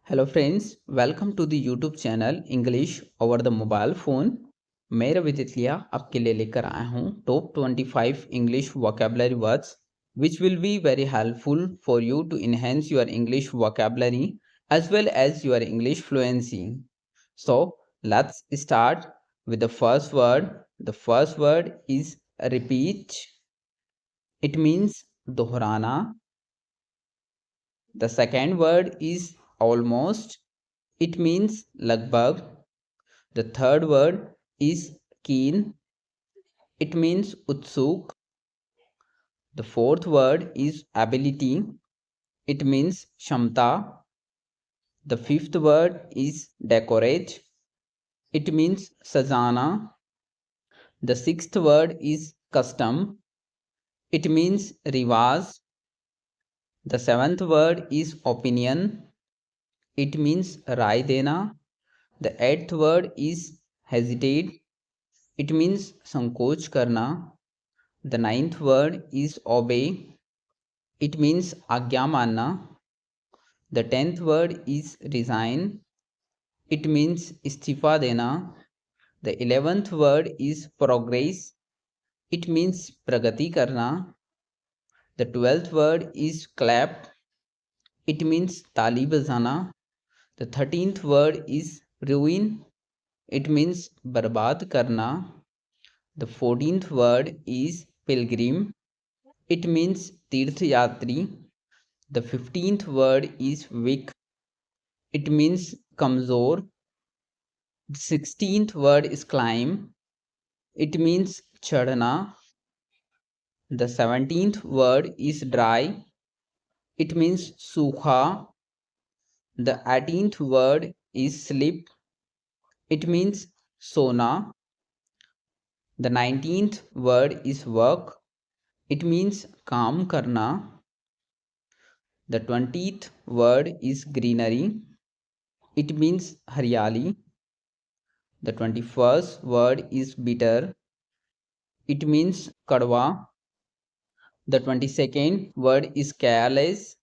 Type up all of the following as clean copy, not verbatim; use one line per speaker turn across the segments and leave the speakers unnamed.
Hello friends, welcome to the YouTube channel English over the mobile phone. मैं रवि तितलिया आपके लिए लेकर आया हूँ top 25 English vocabulary words which will be very helpful for you to enhance your English vocabulary as well as your English fluency. So let's start with the first word. The first word is repeat. It means दोहराना. The second word is almost. It means lagbag. The third word is keen. It means utsuk. The fourth word is ability. It means shamta. The fifth word is decorate. It means sajana. The sixth word is custom. It means riwaz. The seventh word is opinion. It means rai dena. The eighth word is hesitate. It means संकोच करना. The ninth word is obey. It means आज्ञा मानना. The 10th word is resign. It means इस्तीफा देना. The 11th word is progress. It means प्रगति करना. The 12th word is clap. It means ताली बजाना. The 13th word is ruin. It means बर्बाद करना. The 14th word is pilgrim. It means तीर्थ यात्री. The 15th word is weak. It means kamzor. The 16th word is climb. It means chadna. The 17th word is dry. It means sukha. The 18th word is sleep. It means sona. The 19th word is work. It means काम करना. The 20th word is greenery. It means हरियाली. The 21st word is bitter. It means kadwa. The 22nd word is careless.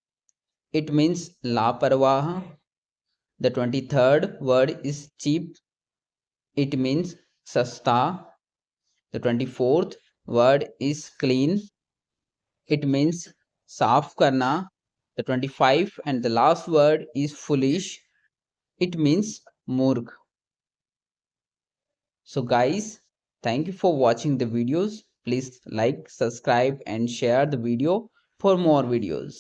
It means लापरवाह. The 23rd word is cheap. It means सस्ता. The 24th word is clean. It means साफ करना. The 25th and the last word is foolish. It means मूर्ख. So guys, thank you for watching the videos. Please like, subscribe and share the video for more videos.